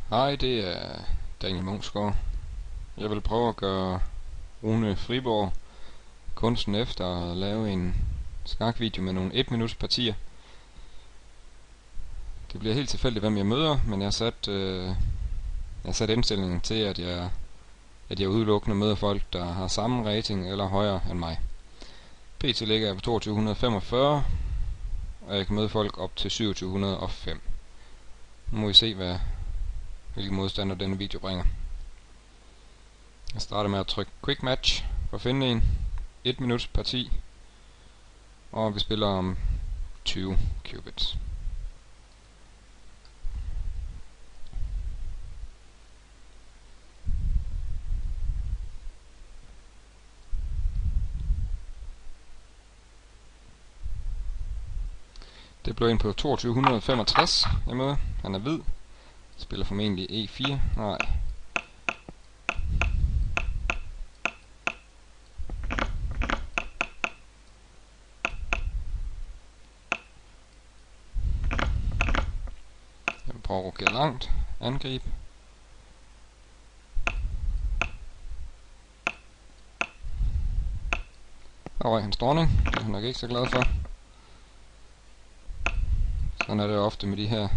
Hej, det er Daniel Munksgaard. Jeg vil prøve at gøre Rune Friborg kunsten efter at lave en skakvideo med nogle 1 minuts partier. Det bliver helt tilfældigt, hvem jeg møder, men jeg har sat indstillingen til, at jeg udelukkende møder folk, der har samme rating eller højere end mig. PT ligger jeg på 2245, og jeg kan møde folk op til 2705. Nu må vi se, hvilke modstander denne video bringer. Jeg starter med at trykke Quick Match for at finde en 1 minuts parti, og vi spiller om 20 qubits. Det blev ind på 2265, jeg møder. Han er hvid. Spiller formentlig E4. Nej. Jeg vil prøve at rokere langt. Angrib. Der røg hans dronning. Det er han nok ikke så glad for. Sådan er det ofte med de her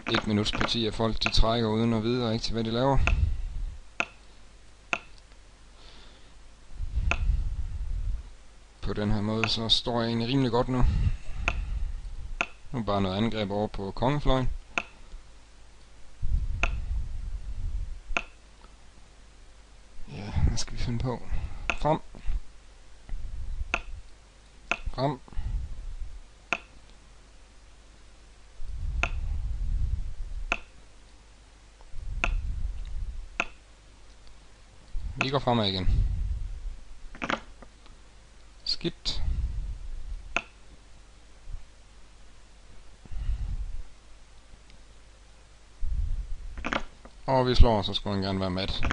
1 minuts partier. Folk de trækker uden at vide rigtig hvad de laver. På den her måde så står jeg egentlig rimelig godt nu. Nu bare noget angreb over på kongefløjen. Ja, hvad skal vi finde på? Frem. Frem. Vi går fremad igen. Skidt. Og vi slår, så skulle han gerne være mat.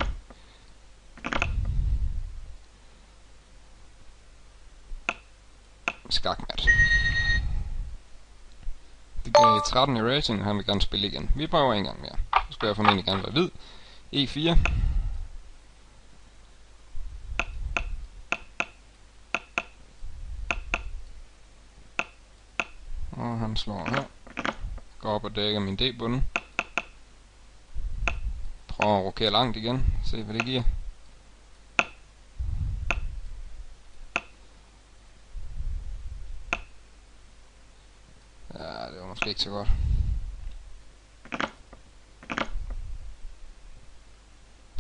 Skakmat. Det gav 13 i rating, og han vil gerne spille igen. Vi prøver en gang mere. Så skal jeg formentlig gerne være hvid. E4. Og han slår her. Går op og dækker min D-bunde. Prøver at rokere langt igen. Se hvad det giver. Ja, det var måske ikke så godt.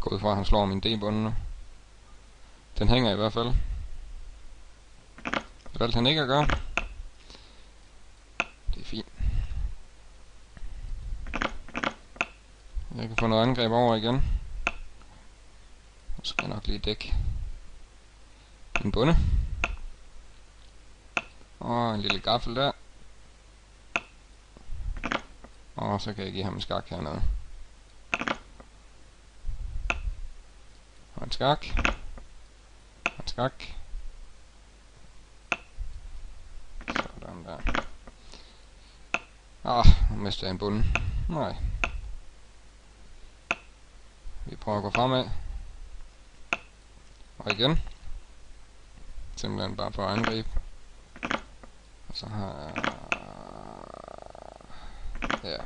Gå ud fra at han slår min D-bunde nu. Den hænger i hvert fald. Det valgte han ikke at gøre. Det er fint. Jeg kan få noget angreb over igen. Så skal jeg nok lige dække en bunde. Og en lille gaffel der. Og så kan jeg give ham en skak hernede. Og en skak. Og en skak. Sådan der. Nu mister jeg en bunde. Nej. Vi prøver at gå fremad. Og igen. Simpelthen bare for at angribe. Og så har jeg... Ja.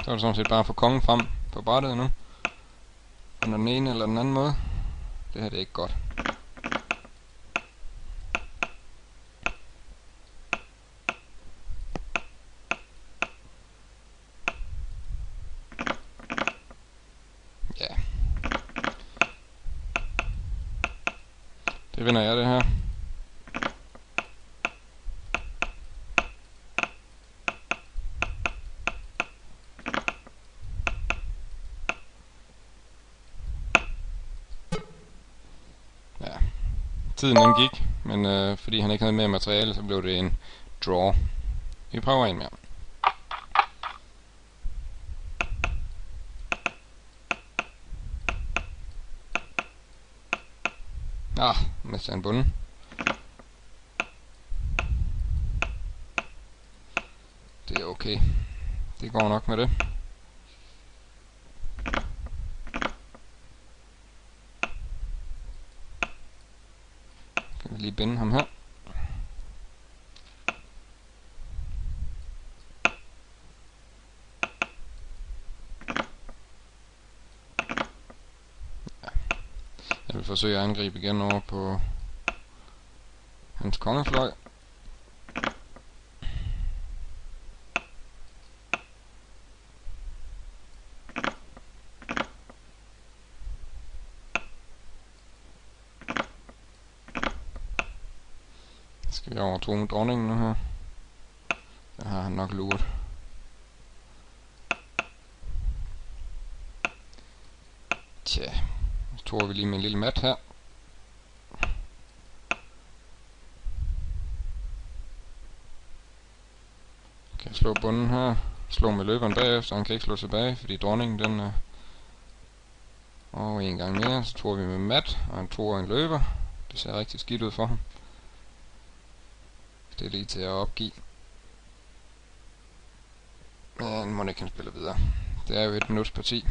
Så er det sådan set bare at få kongen frem på brættet nu. På den ene eller den anden måde. Det her det er ikke godt. Ja. Det vinder jeg det her. Tiden den gik, men fordi han ikke havde mere materiale, så blev det en draw. Vi prøver en mere. Mister en bunde. Det er okay. Det går nok med det. Kan vi lige binde ham her. Jeg vil forsøge at angribe igen over på hans kongefløj. Skal vi over med dronningen nu her? Der har han nok luret. Tja, så tror vi lige med en lille mat her. Kan jeg slå bunden her. Slå med løberen bagefter, han kan ikke slå tilbage, fordi dronningen den er... Og en gang mere, så tror vi med mat, og en 2 og en løber. Det ser rigtig skidt ud for ham. Det er lige til at opgive. Men må ikke han spille videre. Det er jo et minuts parti.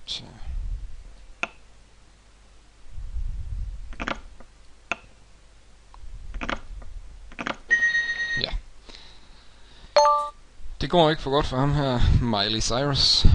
Så. Ja. Det går ikke for godt for ham her, Miley Cyrus.